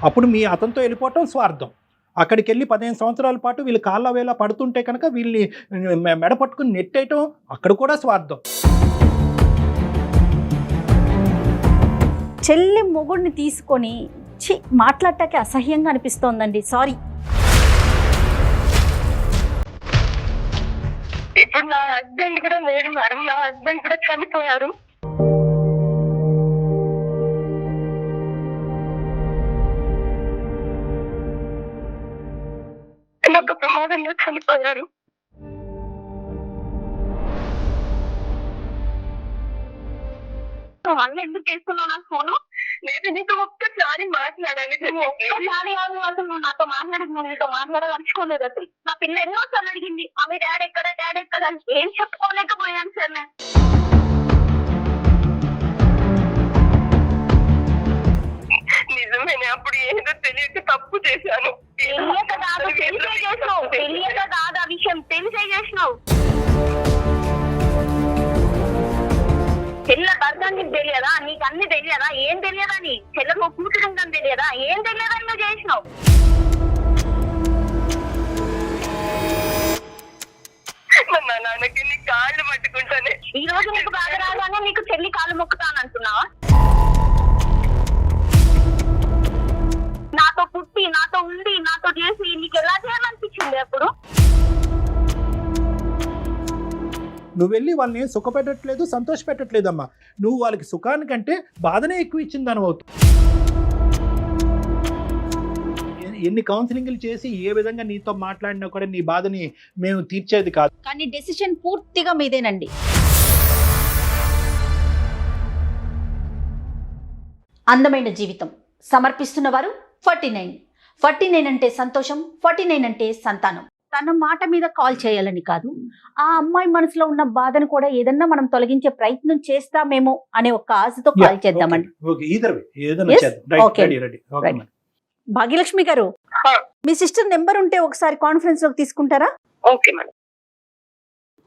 అప్పుడు మీ అతనితో వెళ్ళిపోవటం స్వార్థం. అక్కడికి వెళ్ళి 15 సంవత్సరాల పాటు వీళ్ళు కాళ్ళ వేళ పడుతుంటే కనుక వీళ్ళని మెడ పట్టుకుని నెట్టేయటం అక్కడ కూడా స్వార్థం. చెల్లి మొగుడిని తీసుకొని మాట్లాడటానికి అసహ్యంగా అనిపిస్తోందండి. సారీ. ఇప్పుడు నా హస్బెండ్ కూడా లేడు మేడం, నా హస్బెండ్ కూడా చనిపోయారు. ఒక ప్రమాదంలో చనిపోయారు. వాళ్ళు ఎందుకు వేసుకున్నావు నా ఫోను? నేను నీతో ఒక్కసారి మాట్లాడాలి. ఒక్కసారి కాదు, అసలు నువ్వు నాతో మాట్లాడదు, నేను నీతో మాట్లాడాలనుకోలేదు. అసలు నా పిల్ల ఎన్నోసార్లు అడిగింది, ఆమె డాడీ ఎక్కడ అని. ఏం చెప్పుకోలేకపోయాను సార్ నేను. నిజమేనే, అప్పుడు ఏదో తెలియక తప్పు చేశాను. తెలియక కాదు, తెలిసే చేసినావు. తెలియక కాదు, ఆ విషయం తెలిసే చేసినావు. చెల్ల భర్త నీకు తెలియదా? నీకు అన్ని తెలియదా? ఏం తెలియదా? నీ చెల్లకు కూతురు ఉందని తెలియదా? ఏం తెలియదని నువ్వు చేసినావు. నా నాన్నకి నీ కాళ్ళు పట్టుకుంటానే. ఈ రోజు నీకు బాగా రాగానే నీకు చెల్లి కాళ్ళు మొక్కుతాను అంటున్నావా? నాతో పుట్టి, నాతో ఉండి, నాతో చేసి నీకు ఎలా చేయాలనిపించింది అప్పుడు? నువ్వు వెళ్ళి వాళ్ళని సుఖపెట్టట్లేదు, సంతోష పెట్టట్లేదమ్మా. నువ్వు వాళ్ళకి సుఖానికంటే బాధనే ఎక్కువ ఇచ్చింది దాని అవుతుంది. ఎన్ని కౌన్సిలింగ్లు చేసి ఏ విధంగా నీతో మాట్లాడినా కూడా నీ బాధని మేము తీర్చేది కాదు. కానీ డెసిషన్ పూర్తిగా మీదేనండి. అందమైన జీవితం సమర్పిస్తున్న వారు 49 అంటే సంతోషం, 49 అంటే సంతానం. తన మాట మీద కాల్ చేయాలని కాదు, ఆ అమ్మాయి మనసులో ఉన్న బాధను కూడా ఏదన్నా మనం తొలగించే ప్రయత్నం చేస్తామేమో అనే ఒక ఆశతో కాల్ చేద్దామండి. భాగ్యలక్ష్మి గారు, మీ సిస్టర్ నెంబర్ ఉంటే ఒకసారి కాన్ఫరెన్స్ లోకి తీసుకుంటారా? Okay madam.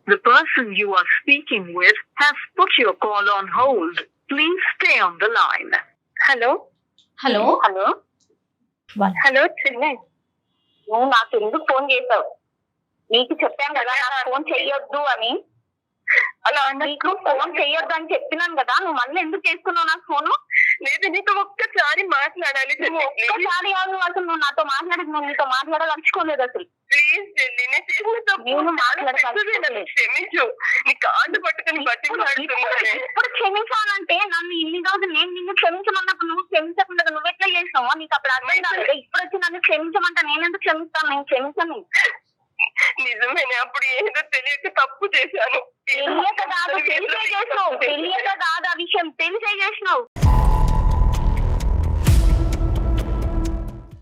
The person you are speaking with has put your call on hold. Please stay on the line. Hello. Hello hello చెల్లె, నువ్వు నాకు ఎందుకు ఫోన్ చేసావు? నీకు చెప్పాను కదా నాకు ఫోన్ చెయ్యొద్దు అని. అలా నీకు ఫోన్ చెయ్యొద్దు అని చెప్పినాను కదా, నువ్వు మళ్ళీ ఎందుకు చేసుకున్నావు నాకు ఫోను? లేదు, నీతో ఒక్కసారి మాట్లాడాలి. ఒక్కసారి కాదు, అసలు నువ్వు నాతో మాట్లాడదు, నువ్వు నీతో మాట్లాడాలనుకోలేదు అసలు. ప్లీజ్ చెల్లి, నేను మాట్లాడలేదు. క్షమించు, నీ కాళ్ళు పట్టుకుని ఇప్పుడు క్షమించాలంటే నన్ను ఇన్ని రోజులు నేను నిన్ను క్షమించమన్నప్పుడు నువ్వు క్షమించకుండా నువ్వు ఎట్లా చేసినావో నీకు అప్పుడు అర్థం కాలేదు. ఇప్పుడు వచ్చి నన్ను క్షమించమంటే నేనెందుకు క్షమిస్తాను? నేను క్షమించను. నిజమేనే, అప్పుడు ఏదో తెలియక తప్పు చేశాను. తెలియక కాదు, తెలిసే చేసినావు. తెలియక కాదు, ఆ విషయం తెలిసే చేసినావు.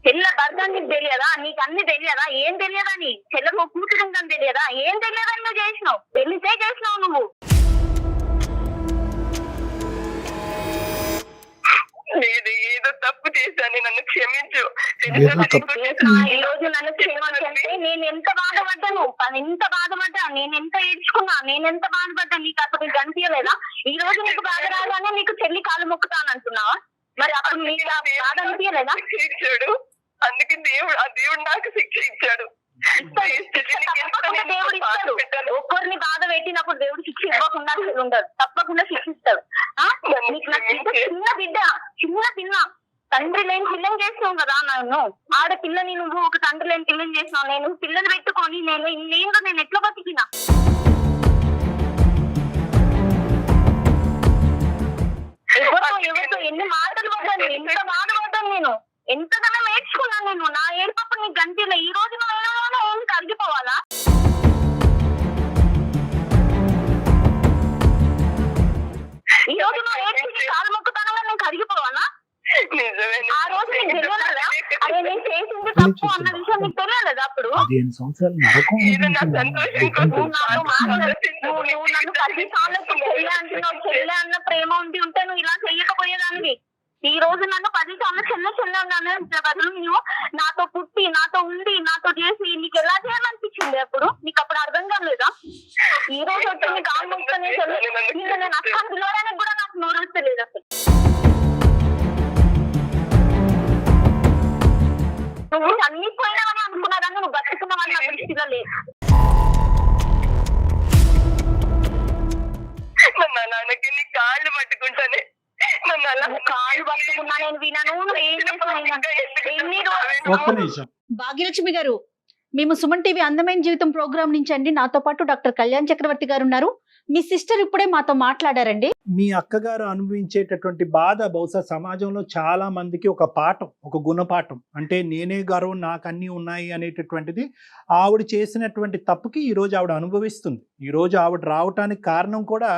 చెల్ల భర్త నీకు తెలియదా? నీకు అన్ని తెలియదా? ఏం తెలియదా? నీ చెల్లకు కూతురు ఉందని తెలియదా? ఏం తెలియదని నువ్వు చేసినావు. తెలిసే చేసినావు నువ్వు. లేదు, ఏదో తప్పు చేశాను, నన్ను క్షమించు. ఈ రోజు నన్ను క్షమించంటే నేను ఎంత బాధపడ్డాను, ఎంత బాధపడ్డా, నేను ఎంత ఏడ్చుకున్నా, నేను ఎంత బాధపడ్డా నీకు అప్పుడు కనిపించలేదా? ఈ రోజు నీకు బాధ రాగానే నీకు చెల్లి కాలు మొక్కుతాను అంటున్నావా? మరి అప్పుడు నీకు బాధ అనిపించలేదా? ఇచ్చాడు, అందుకే దేవుడు నాకు శిక్ష ఇచ్చాడు. దేవుడు ఇస్తాడు. ఒక్కరిని బాధ పెట్టినప్పుడు దేవుడు శిక్ష ఇవ్వకుండా ఉండదు, తప్పకుండా శిక్షిస్తాడు. చిన్న పిల్ల తండ్రి లేని పిల్లని చేసినావు కదా నన్ను. ఆడపిల్లని నువ్వు ఒక తండ్రి లేని పిల్లని చేసినావు. నేను పిల్లని పెట్టుకొని నేను ఎట్లా బతికినా? ఎవరితో ఎన్ని మాటలు పడ్డాను, ఎంత బాధపడ్డాను నేను, ఎంతగానో నేర్చుకున్నాను నేను. నా ఏడుపప్పుడు నీకు గంటిలో ఈ రోజు నువ్వు కరిగిపోవాలా? ఈ రోజు నువ్వు ఏడ్చి కాలు మొక్కుతానగా నేను కరిగిపోవాలా? ఆ రోజు నీకు తెలియలేదా అదే నేను చేసింది తప్పు అన్న విషయం నీకు తెలియలేదా? అప్పుడు నువ్వు నన్ను 10 సార్లు చెల్లె అన్న ప్రేమ ఉంటే నువ్వు ఇలా చెయ్యకపోయేదానివి. ఈ రోజు నన్ను 10 సార్లు చెల్లె అన్నాను బదులు నువ్వు నాతో పుట్టి, నాతో ఉండి, నాతో చేసి నీకు ఎలా చేయాలనిపించింది అప్పుడు? నీకు అప్పుడు అర్థం కాలేదా? ఈ రోజు వచ్చి నీకు ఆలోచనే నేను అక్కడ పిలవడానికి కూడా నాకు నోరు వస్తలేదు అసలు. వినకే నీ కాళ్ళు పట్టుకుంటానే. నన్ను అలా కాళ్ళు పట్టుకున్నా నేను వినను. నువ్వు ఏం చేసినా ఎన్ని ఒక్క నిమిషం. భాగ్యలక్ష్మి గారు, మేము సుమన్ టీవీ అందమైన జీవితం ప్రోగ్రామ్ నుంచి అండి. నాతో పాటు డాక్టర్ కళ్యాణ్ చక్రవర్తి గారు ఉన్నారు. మీ సిస్టర్ ఇప్పుడే మాతో మాట్లాడారండి. మీ అక్కగారు అనుభవించేటటువంటి బాధ బహుశా సమాజంలో చాలా మందికి ఒక పాఠం, ఒక గుణపాఠం. అంటే నేనే గర్వం, నాకు అన్నీ ఉన్నాయి అనేటటువంటిది ఆవిడ చేసినటువంటి తప్పుకి ఈరోజు ఆవిడ అనుభవిస్తుంది. ఈరోజు ఆవిడ రావటానికి కారణం కూడా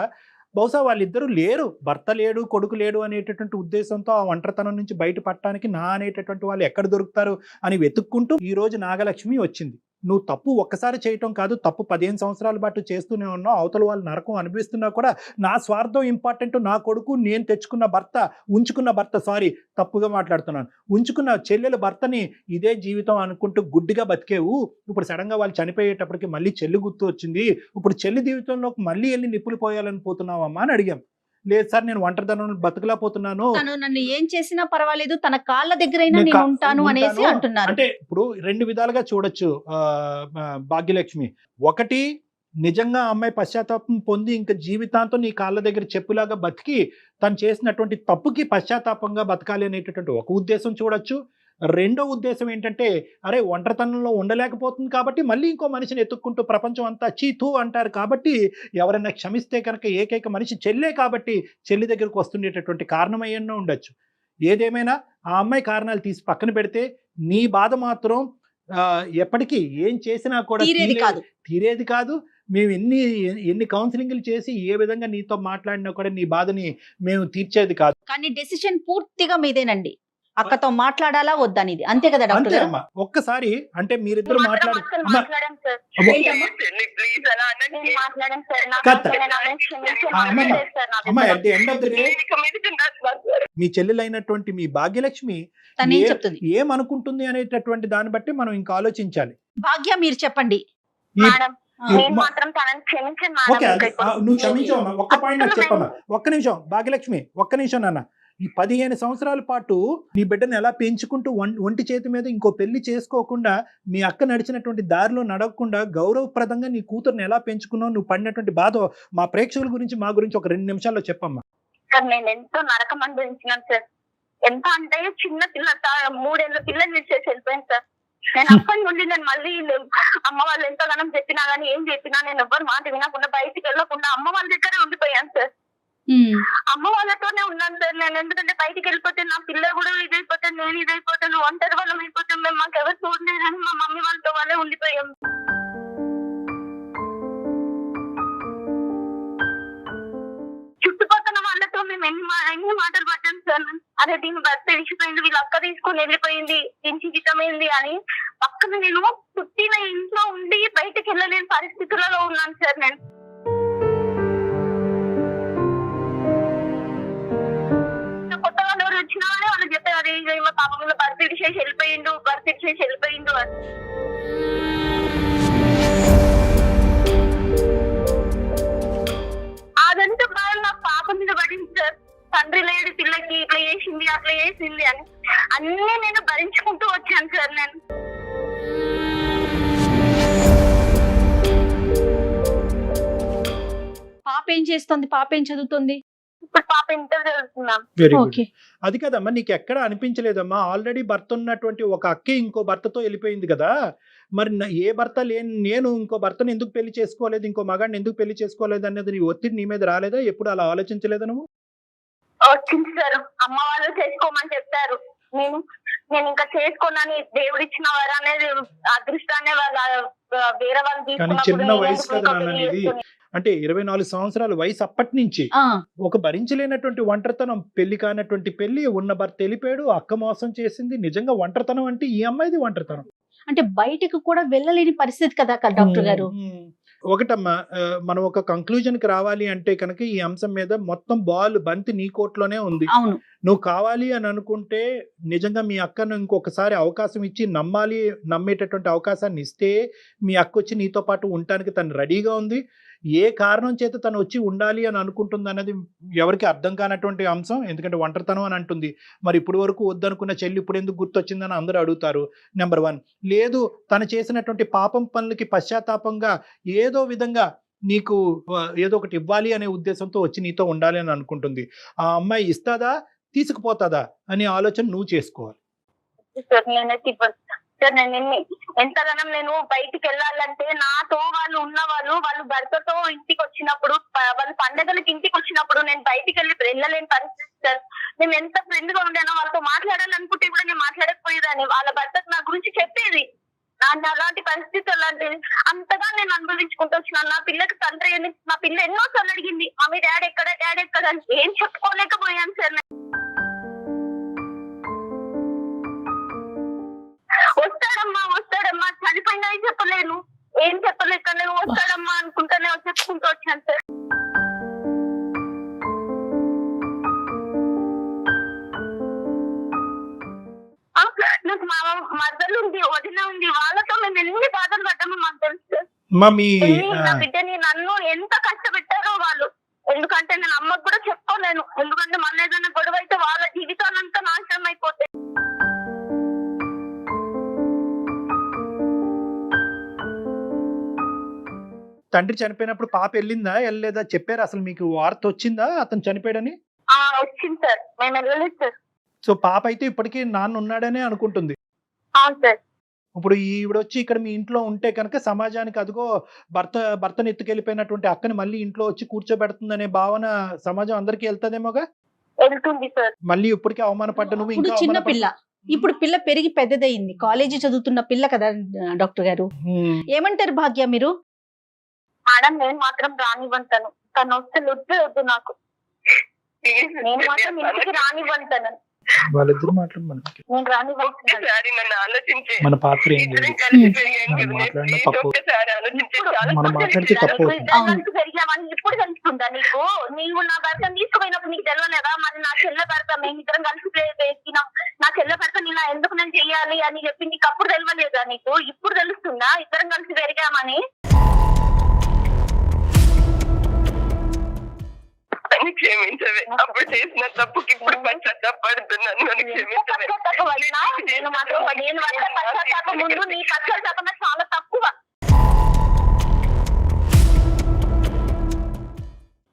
బహుశా వాళ్ళిద్దరూ లేరు, భర్త లేడు, కొడుకు లేడు అనేటటువంటి ఉద్దేశంతో ఆ ఒంటరితనం నుంచి బయటపడటానికి నా అనేటటువంటి వాళ్ళు ఎక్కడ దొరుకుతారు అని వెతుక్కుంటూ ఈరోజు నాగలక్ష్మి వచ్చింది. నువ్వు తప్పు ఒక్కసారి చేయటం కాదు, తప్పు 15 సంవత్సరాల పాటు చేస్తూనే ఉన్నావు. అవతల వాళ్ళు నరకం అనిపిస్తున్నా కూడా నా స్వార్థం ఇంపార్టెంట్, నా కొడుకు, నేను తెచ్చుకున్న భర్త, ఉంచుకున్న భర్త, సారీ తప్పుగా మాట్లాడుతున్నాను, ఉంచుకున్న చెల్లెల భర్తని ఇదే జీవితం అనుకుంటూ గుడ్డిగా బతికేవు. ఇప్పుడు సడన్గా వాళ్ళు చనిపోయేటప్పటికి మళ్ళీ చెల్లి గుర్తు వచ్చింది, ఇప్పుడు చెల్లి జీవితంలోకి మళ్ళీ వెళ్ళి నిప్పులు పోయాలని పోతున్నావమ్మా అని అడిగాం. లేదు సార్, నేను ఒంటరితనం బతకలేకపోతున్నాను, తను నన్ను ఏం చేసినా పర్వాలేదు, తన కాళ్ళ దగ్గరైనా నేను ఉంటాను అనేసి అంటున్నారు. అంటే ఇప్పుడు 2 విధాలుగా చూడొచ్చు భాగ్యలక్ష్మి. ఒకటి, నిజంగా ఆ అమ్మాయి పశ్చాత్తాపం పొంది ఇంకా జీవితాంతం నీ కాళ్ళ దగ్గర చెప్పులాగా బతికి తను చేసినటువంటి తప్పుకి పశ్చాత్తాపంగా బతకాలి అనేటటువంటి ఒక ఉద్దేశం చూడొచ్చు. రెండో ఉద్దేశం ఏంటంటే, అరే ఒంటరితనంలో ఉండలేకపోతుంది కాబట్టి మళ్ళీ ఇంకో మనిషిని ఎత్తుక్కుంటూ ప్రపంచం అంతా చీతూ అంటారు కాబట్టి ఎవరైనా క్షమిస్తే కనుక ఏకైక మనిషి చెల్లే కాబట్టి చెల్లి దగ్గరకు వస్తుండేటటువంటి కారణం అయ్యన్నో ఉండొచ్చు. ఏదేమైనా ఆ అమ్మాయి కారణాలు తీసి పక్కన పెడితే నీ బాధ మాత్రం ఎప్పటికీ ఏం చేసినా కూడా తీరేది కాదు. మేము ఎన్ని కౌన్సిలింగ్లు చేసి ఏ విధంగా నీతో మాట్లాడినా కూడా నీ బాధని మేము తీర్చేది కాదు. కానీ డెసిషన్ పూర్తిగా మీదేనండి. అక్కతో మాట్లాడాలా వద్దనిది, అంతే కదా డాక్టర్ గారు? అమ్మా, ఒక్కసారి అంటే మీరిద్దరు మాట్లాడారు మీ చెల్లెలైనటువంటి మీ భాగ్యలక్ష్మి ఏమనుకుంటుంది అనేటటువంటి దాన్ని బట్టి మనం ఇంకా ఆలోచించాలి. భాగ్య, మీరు చెప్పండి. నువ్వు క్షమించవమ్మా, ఒక్క పాయింట్ నాకు చెప్పమ్మా. ఒక్క నిమిషం భాగ్యలక్ష్మి, ఒక్క నిమిషం నాన్న. ఈ 15 సంవత్సరాల పాటు నీ బిడ్డను ఎలా పెంచుకుంటూ ఒంటి చేతి మీద ఇంకో పెళ్లి చేసుకోకుండా మీ అక్క నడిచినటువంటి దారిలో నడవకుండా గౌరవప్రదంగా నీ కూతురుని ఎలా పెంచుకున్నావు, నువ్వు పడినటువంటి బాధ మా ప్రేక్షకుల గురించి మా గురించి ఒక 2 నిమిషాల్లో చెప్పమ్మా. సార్, నేను ఎంతో నరకం అనుభవించినాను సార్. ఎంత అంటే చిన్న పిల్ల 3 ఏళ్ళ పిల్లని విడిచేసి వెళ్ళిపోయాను సార్. నేను అక్కడి నుండి నేను మళ్ళీ అమ్మ వాళ్ళు ఎంతగానో చెప్పినా గానీ ఏం చెప్పినా నేను ఎవ్వరు మాట వినకుండా బయటికి వెళ్ళకుండా అమ్మ వాళ్ళ దగ్గరే ఉండిపోయాను సార్. అమ్మ వాళ్ళతోనే ఉన్నాను సార్ నేను. ఎందుకంటే బయటికి వెళ్ళిపోతే నా పిల్ల కూడా ఇదైపోతాను, నేను ఇదైపోతాను, ఒంటరి వాళ్ళం అయిపోతాం, మేము మాకు ఎవరు చూడలేదని మా మమ్మీ వాళ్ళతో వాళ్ళే ఉండిపోయాం. చుట్టుపక్కల వాళ్ళతో మేము ఎన్ని మాటలు పట్టాం సార్. అరే దీని భర్త విడిచిపోయింది, వీళ్ళ అక్క తీసుకొని వెళ్ళిపోయింది, దీని జీవితమైంది అని. పక్కన నేను పుట్టిన ఇంట్లో ఉండి బయటకు వెళ్ళలేని పరిస్థితులలో ఉన్నాను సార్ నేను. వచ్చినా కానీ వాళ్ళు చెప్పారు, అదే మా పాప మీద భర్త ఇడిచేసి వెళ్ళిపోయిండు అని. అదంతా బాగా నా పాప మీద పడింది సార్. తండ్రి లేడు పిల్లకి, ఇట్లా చేసింది అట్లా చేసింది అని అన్నీ నేను భరించుకుంటూ వచ్చాను సార్ నేను. పాప ఏం చేస్తుంది? పాప ఏం చదువుతుంది? పాప ఇంటర్ చదువుతున్నాం. అది కదమ్మా, నీకు ఎక్కడ అనిపించలేదమ్మా ఆల్రెడీ భర్త ఉన్నటువంటి ఒక అక్కే ఇంకో భర్తతో వెళ్ళిపోయింది కదా, మరి ఏ భర్త లేని నేను ఇంకో భర్తను ఎందుకు పెళ్లి చేసుకోలేదు, ఇంకో మగాడిని ఎందుకు పెళ్లి చేసుకోలేదు అనేది నీ ఒత్తిడి నీ మీద రాలేదా? ఎప్పుడు అలా ఆలోచించలేదా నువ్వు? వచ్చింది సార్, అమ్మ వాళ్ళు చేసుకోమని చెప్పారు. నేను ఇంకా చేసుకోనని దేవుడిచ్చిన వారు అనేది అదృష్టాన్ని వాళ్ళ వేరే వాళ్ళు తీసుకున్నప్పుడు చిన్న వయసు కదా అనేది. అంటే 24 సంవత్సరాల వయసు అప్పటి నుంచి ఒక భరించలేనటువంటి ఒంటరితనం, పెళ్లి కానటువంటి పెళ్లి, ఉన్న భర్త వెళ్ళిపోయాడు, అక్క మోసం చేసింది. నిజంగా ఒంటరితనం అంటే ఈ అమ్మాయిది ఒంటరితనం. అంటే బయటకు కూడా వెళ్ళలేని పరిస్థితి కదా డాక్టర్ గారు. ఒకటమ్మా, మనం ఒక కంక్లూజన్ కి రావాలి అంటే కనుక ఈ అంశం మీద మొత్తం బంతి నీ కోర్టులోనే ఉంది. నువ్వు కావాలి అని అనుకుంటే నిజంగా మీ అక్కను ఇంకొకసారి అవకాశం ఇచ్చి నమ్మేటటువంటి అవకాశాన్ని ఇస్తే మీ అక్క వచ్చి నీతో పాటు ఉండటానికి తను రెడీగా ఉంది. ఏ కారణం చేత తను వచ్చి ఉండాలి అని అనుకుంటుంది అన్నది ఎవరికి అర్థం కానటువంటి అంశం. ఎందుకంటే ఒంటరితనం అని అంటుంది. మరి ఇప్పుడు వరకు వద్దనుకున్న చెల్లి ఇప్పుడు ఎందుకు గుర్తొచ్చిందని అందరూ అడుగుతారు. నెంబర్ 1. లేదు, తను చేసినటువంటి పాపం పనులకి పశ్చాత్తాపంగా ఏదో విధంగా నీకు ఏదో ఒకటి ఇవ్వాలి అనే ఉద్దేశంతో వచ్చి నీతో ఉండాలి అని అనుకుంటుంది. ఆ అమ్మాయి ఇస్తాదా తీసుకుపోతాదా అనే ఆలోచన నువ్వు చేసుకోవాలి. సార్ నేనైతే ఇవ్వను సార్. నేను ఎంతగానం నేను బయటికి వెళ్ళాలంటే నాతో వాళ్ళు ఉన్నవాళ్ళు వాళ్ళు భర్తతో ఇంటికి వచ్చినప్పుడు వాళ్ళు పండగలకి ఇంటికి వచ్చినప్పుడు నేను బయటికి వెళ్ళలేని పరిస్థితి సార్. నేను ఎంత ఫ్రెండ్ గా ఉండేనో వాళ్ళతో మాట్లాడాలనుకుంటే కూడా నేను మాట్లాడకపోయేదాన్ని. వాళ్ళ భర్తకు నా గురించి చెప్పేది. అలాంటి పరిస్థితి అలాంటిది అంతగా నేను అనుభవించుకుంటూ వచ్చినాను. నా పిల్లకి తండ్రి అని నా పిల్ల ఎన్నోసార్లు అడిగింది, మమ్మీ డాడీ ఎక్కడ అని. ఏం చెప్పుకోలేకపోయాను సార్. వస్తాడమ్మా చనిపోయినా చెప్పలేను, ఏం చెప్పలేక వస్తాడమ్మా అనుకుంటానే చెప్పుకుంటూ వచ్చాను సార్. నాకు మా మద్దలు ఉంది, వదిన ఉంది, వాళ్ళతో మేము ఎన్ని బాధలు పడ్డామో మాకు తెలుసు. నా బిడ్డని నన్ను ఎంత కష్టపెట్టారో వాళ్ళు. ఎందుకంటే నేను అమ్మకు కూడా చెప్పుకోలేను. ఎందుకంటే మన ఏదైనా గొడవ అయితే వాళ్ళ జీవితాలంతా నాశనం అయిపోతాయి. తండ్రి చనిపోయినప్పుడు పాప వెళ్ళిందా వెళ్ళలేదా చెప్పారు? అసలు మీకు వార్త వచ్చిందా అతను చనిపోయాడని? వచ్చింది సార్, మేము వెళ్ళలేదు సార్. సో పాప అయితే ఇప్పటికీ నాన్న ఉన్నాడనే అనుకుంటుంది. అవును సార్. ఇప్పుడు ఈవిడ వచ్చి ఇక్కడ మీ ఇంట్లో ఉంటే కనుక సమాజానికి అదిగో భర్తను ఎత్తుకెళ్ళిపోయినటువంటి అక్కని మళ్ళీ ఇంట్లో వచ్చి కూర్చోబెడుతుందనే భావన సమాజం అందరికీ వెళ్తాదేమోగా. వెళ్తుంది సార్. మళ్ళీ ఇప్పటికే అవమానపడ్డ నువ్వు ఇప్పుడు ఇంకా చిన్న పిల్ల, ఇప్పుడు పిల్ల పెరిగి పెద్దదయింది, కాలేజీ చదువుతున్న పిల్ల కదా డాక్టర్ గారు. ఏమంటారు భాగ్య మీరు? మేడం నేను మాత్రం రానివ్వంటాను. తను వస్తే వద్దు నాకు. నేను మాత్రం ఇంటికి రానివ్వంటాను. వాళ్ళిద్దరు మాట్లాడమని నేను రానివ్వంటాను. మన పాత్ర ఏం లేదు, మాట్లాడిన తప్పు, మనం మాట్లాడితే తప్పు. పెరిగామని ఇప్పుడు తెలుస్తుందా నీకు? నీవు నా భర్త తీసుకుపోయినప్పుడు నీకు తెలియలేదా? మరి నా చెల్ల భర్త మేమిద్దరం కలిసి వేసినాం, నా చెల్ల భర్త నేను ఎందుకు నేను చెయ్యాలి అని చెప్పి నీకు అప్పుడు తెలియలేదా? నీకు ఇప్పుడు తెలుస్తుందా ఇద్దరం కలిసి పెరిగామని? క్షమించవే, అప్పుడు చేసిన తప్పుకి ఇప్పుడు పశ్చాత్తాపడుతున్నాను. నేను మాత్రం నేను పశ్చాత్తాపం ముందు నీ పశ్చాత్తాపం చాలా తక్కువ.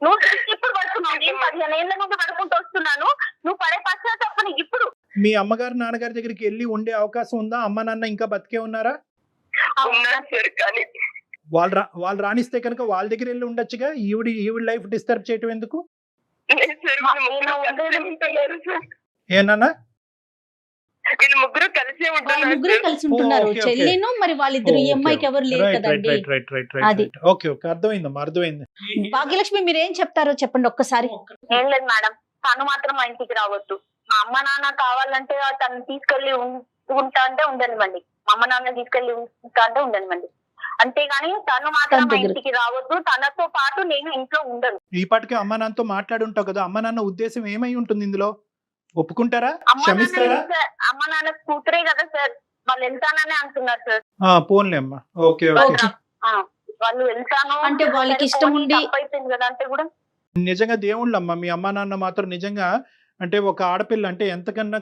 నువ్వు ఇప్పుడు పడుతున్నావు, నేను 15 ఏళ్ల నుండి పడుకుంటూ వస్తున్నాను. నువ్వు పడే పశ్చాత్తాపం ఇప్పుడు. మీ అమ్మగారు నాన్నగారి దగ్గరికి వెళ్ళి ఉండే అవకాశం ఉందా? అమ్మ నాన్న ఇంకా బతికే ఉన్నారా? ఉన్నారు సార్, కానీ వాళ్ళు రాణిస్తే కనుక వాళ్ళ దగ్గర వెళ్ళి ఉండొచ్చుగా. ఈవిడ లైఫ్ డిస్టర్బ్ చేయటం ఎందుకు? ఏనా వీళ్ళు ముగ్గురు కలిసే ముగ్గురు కలిసి ఉంటున్నారు, చెల్లిను మరి వాళ్ళిద్దరు. ఈ అమ్మాయికి ఎవరు లేరు కదండి. అది ఓకే ఓకే, అర్థమైందమ్మా, అర్థమైంది. భాగ్యలక్ష్మి మీరు ఏం చెప్తారో చెప్పండి ఒక్కసారి. ఏం లేదు మేడం, తను మాత్రం మా ఇంటికి రావద్దు. మా అమ్మ నాన్న కావాలంటే తను తీసుకెళ్లి ఉంటా అంటే ఉండనివ్వండి. మా అమ్మ నాన్న తీసుకెళ్లి ఉంటా అంటే ఉండనివ్వండి. అంతేగాని తను మాత్రం మా ఇంటికి రావద్దు. తనతో పాటు నేను ఇంట్లో ఉండను. ఈ పాటికి అమ్మ నాన్నతో మాట్లాడి ఉంటావు కదా, అమ్మ నాన్న ఉద్దేశం ఏమై ఉంటుంది ఇందులో? ఒప్పుకుంటారా? క్షమిస్తారా? అమ్మ నాన్న కూతురే కదా సార్, వాళ్ళు వెళ్తానని అంటున్నారు సార్. పోన్లే అమ్మా, ఓకే ఓకే. వాళ్ళు వెళ్తాను అంటే వాళ్ళకి ఇష్టం ఉండి అయిపోయింది కదా అంటే కూడా. నిజంగా దేవుళ్ళమ్మా మీ అమ్మ నాన్న మాత్రం. నిజంగా అంటే ఒక ఆడపిల్ల అంటే ఎంతకన్నా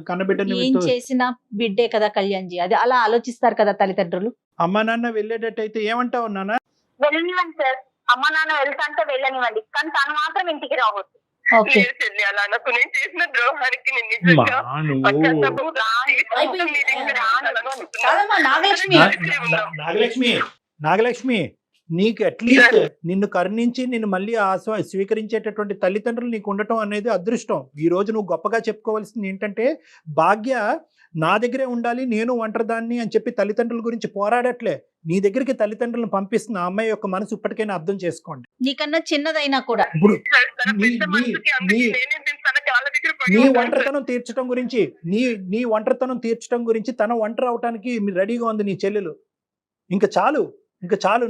కన్నబిడ్డని ఏం చేసిన బిడ్డే కదా కళ్యాణ్జీ, అది అలా ఆలోచిస్తారు కదా తల్లిదండ్రులు. అమ్మ నాన్న వెళ్ళేటట్టయితే ఏమంటావు నాన్న? వెళ్ళనివ్వండి సార్, అమ్మ నాన్న వెళ్తా అంటే వెళ్ళనివ్వండి, కానీ తను మాత్రం ఇంటికి రావద్దు. అలా అనుకు నేను చేసిన ద్రోహానికి నేను నిజంగా నాగలక్ష్మి నీకు అట్లీస్ట్ నిన్ను కరుణించి నిన్ను మళ్ళీ స్వీకరించేటటువంటి తల్లిదండ్రులు నీకు ఉండటం అనేది అదృష్టం. ఈ రోజు నువ్వు గొప్పగా చెప్పుకోవాల్సింది ఏంటంటే భాగ్య నా దగ్గరే ఉండాలి, నేను ఒంటరిదాన్ని అని చెప్పి తల్లిదండ్రుల గురించి పోరాడట్లే. నీ దగ్గరికి తల్లిదండ్రులను పంపిస్తున్న అమ్మాయి యొక్క మనసు ఇప్పటికైనా అర్థం చేసుకోండి. నీకన్నా చిన్నదైనా కూడా ఇప్పుడు నీ ఒంటరితనం తీర్చడం గురించి తన ఒంటరి అవటానికి రెడీగా ఉంది నీ చెల్లెలు. ఇంకా చాలు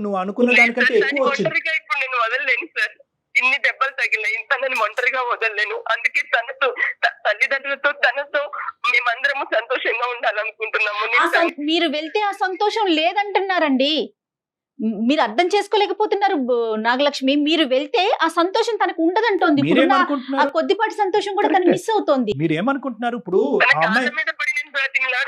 నువ్వు అనుకున్న దానికంటే ఎక్కువ వచ్చింది. ఇప్పుడు నేను వదలలేను సార్, ఇన్ని దెబ్బలు తగిలాయి, తనని ఒంటరిగా వదలలేను. అందుకే తనతో తల్లిదండ్రులతో తనతో మేమందరము సంతోషంగా ఉండాలనుకుంటున్నాము. మీరు వెళ్తే ఆ సంతోషం లేదంటున్నారండి, మీరు అర్థం చేసుకోలేకపోతున్నారు నాగలక్ష్మి. మీరు వెళ్తే ఆ సంతోషం తనకు ఉండదంటోంది. ఆ కొద్దిపాటి సంతోషం కూడా తను మిస్ అవుతోంది. మీరేమనుకుంటున్నారు? ఇప్పుడు మీద పడి నేను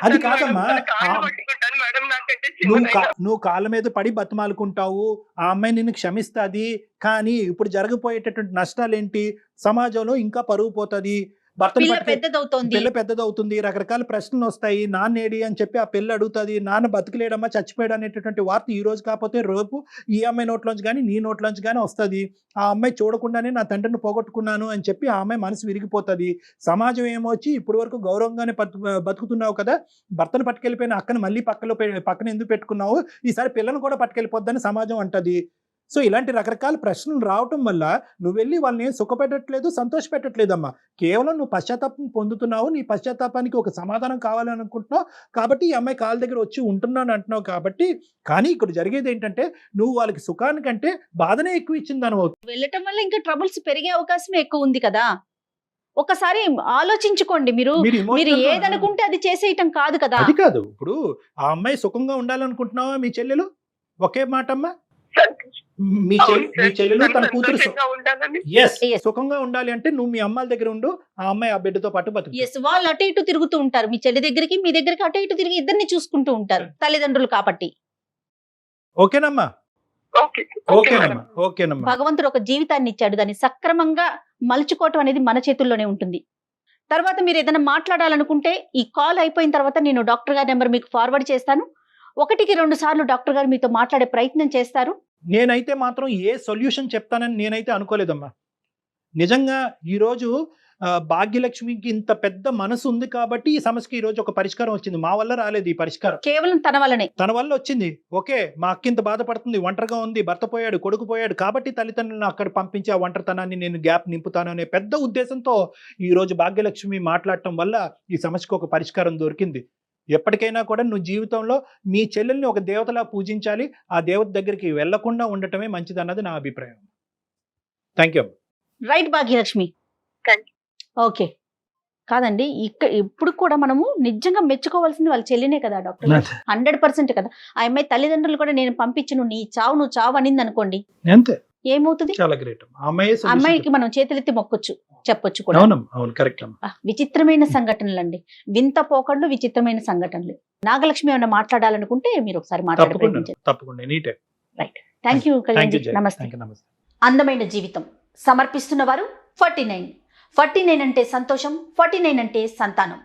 అది కాదమ్మా. కాళ్ళు పట్టుకుంటాను మేడం, నాకంటే చిన్నదైనా. నువ్వు కాళ్ళ మీద పడి బతిమాలుకుంటావు, ఆ అమ్మాయి నిన్ను క్షమిస్తుంది. కానీ ఇప్పుడు జరగబోయేటటువంటి నష్టాలేంటి? సమాజంలో ఇంకా పరువు పోతుంది, భర్తను పిల్ల పట్టుకె- పెద్దదవుతోంది. పిల్ల పెద్దదవుతుంది, రకరకాల ప్రశ్నలు వస్తాయి. నాన్నేడి అని చెప్పి ఆ పిల్ల అడుగుతుంది, నాన్న బతికలేడమ్మా చచ్చిపోయాడు అనేటటువంటి వార్త ఈ రోజు కాకపోతే రేపు ఈ అమ్మాయి నోట్లోంచి కానీ నీ నోట్లోంచి కానీ వస్తుంది. ఆ అమ్మాయి చూడకుండానే నా తండ్రిని పోగొట్టుకున్నాను అని చెప్పి ఆ అమ్మాయి మనసు విరిగిపోతుంది. సమాజం ఏమొచ్చి ఇప్పుడు వరకు గౌరవంగానే బతుకుతున్నావు కదా, భర్తను పట్టుకెళ్ళిపోయిన అక్కను మళ్ళీ పక్కన ఎందుకు పెట్టుకున్నావు, ఈసారి పిల్లను కూడా పట్టుకెళ్ళిపోద్దని సమాజం అంటది. సో ఇలాంటి రకరకాల ప్రశ్నలు రావటం వల్ల నువ్వు వెళ్ళి వాళ్ళని సుఖపెట్టట్లేదు, సంతోషపెట్టట్లేదమ్మా. కేవలం నువ్వు పశ్చాత్తాపం పొందుతున్నావు, నీ పశ్చాత్తాపానికి ఒక సమాధానం కావాలని అనుకుంటున్నావు కాబట్టి ఈ అమ్మాయి కాళ్ళ దగ్గర వచ్చి ఉంటున్నాను అంటున్నావు కాబట్టి. కానీ ఇక్కడ జరిగేది ఏంటంటే నువ్వు వాళ్ళకి సుఖానికంటే బాధనే ఎక్కువ ఇచ్చిందని అవుతుంది. వెళ్ళటం వల్ల ఇంకా ట్రబుల్స్ పెరిగే అవకాశం ఎక్కువ ఉంది కదా. ఒకసారి ఆలోచించుకోండి. మీరు మీరు మీరు emotional గా- ఏదనుకుంటే అది చేసేయటం కాదు కదా. అది కాదు. ఇప్పుడు ఆ అమ్మాయి సుఖంగా ఉండాలనుకుంటున్నావా మీ చెల్లెలు? ఒకే మాట అమ్మా, మీ చెల్లెలు తన కూతురు సంతోషంగా ఉండాలని. Yes, Yes. సుఖంగా ఉండాలి అంటే నువ్వు మీ అమ్మాయిల దగ్గర ఉండు, ఆ అమ్మాయి ఆ బిడ్డతో పాటు బతుకు. ఎస్, వాళ్ళు అటు ఇటు తిరుగుతూ ఉంటారు. మీ చెల్లి దగ్గరికి మీ దగ్గరికి అటు ఇటు తిరిగి ఇద్దరిని చూసుకుంటూ ఉంటారు తల్లిదండ్రులు కాబట్టి. ఓకేనమ్మా? Okay okay madam. ఓకేనమ్మా, ఓకేనమ్మా. భగవంతుడు ఒక జీవితాన్ని ఇచ్చాడు, దాన్ని సక్రమంగా మలుచుకోవటం అనేది మన చేతుల్లోనే ఉంటుంది. తర్వాత మీరు ఏదైనా మాట్లాడాలనుకుంటే ఈ కాల్ అయిపోయిన తర్వాత నేను డాక్టర్ గారి నెంబర్ మీకు ఫార్వర్డ్ చేస్తాను. 1-2 సార్లు డాక్టర్ గారు మీతో మాట్లాడే ప్రయత్నం చేస్తారు. నేనైతే మాత్రం ఏ సొల్యూషన్ చెప్తానని నేనైతే అనుకోలేదమ్మా. నిజంగా ఈరోజు భాగ్యలక్ష్మికి ఇంత పెద్ద మనసు ఉంది కాబట్టి ఈ సమస్యకి ఈ రోజు ఒక పరిష్కారం వచ్చింది. మా వల్ల రాలేదు ఈ పరిష్కారం, కేవలం తన వల్లనే. తన వల్ల వచ్చింది. ఓకే, మా అక్క ఇంత బాధపడుతుంది, ఒంటరిగా ఉంది, భర్త పోయాడు, కొడుకు పోయాడు కాబట్టి తల్లిదండ్రులను అక్కడ పంపించి ఆ ఒంటరితనాన్ని నేను గ్యాప్ నింపుతాను అనే పెద్ద ఉద్దేశంతో ఈ రోజు భాగ్యలక్ష్మి మాట్లాడటం వల్ల ఈ సమస్యకు ఒక పరిష్కారం దొరికింది. ఎప్పటికైనా కూడా నువ్వు జీవితంలో మీ చెల్లెల్ని ఒక దేవతలా పూజించాలి, ఆ దేవత దగ్గరికి వెళ్లకుండా ఉండటమే మంచిదన్నది నా అభిప్రాయం. Thank you. Right Bhagyalakshmi. Thank okay. కాదండి, ఇప్పుడు కూడా మనము నిజంగా మెచ్చుకోవాల్సింది వాళ్ళ చెల్లినే కదా డాక్టర్ గారు. 100% కదా. ఆ అమ్మాయి తల్లిదండ్రులు కూడా నేను పంపించను, నువ్వు చావు అనింది అనుకోండి, అంతే, ఏమవుతుంది? చాలా గ్రేట్. అమ్మాయికి మనం చేతులెత్తి మొక్కొచ్చు, చెప్పొచ్చు కూడా. అవును, కరెక్ట్. విచిత్రమైన సంఘటనలు అండి, వింత పోకళ్ళు, విచిత్రమైన సంఘటనలు. నాగలక్ష్మి ఏమైనా మాట్లాడాలనుకుంటే మీరు ఒకసారి మాట్లాడే ప్రయత్నించండి. తప్పకుండా any time. Right, thank you Kalyan. నమస్తే. అందమైన జీవితం సమర్పిస్తున్న వారు 49. 49 అంటే సంతోషం, 49 అంటే సంతానం.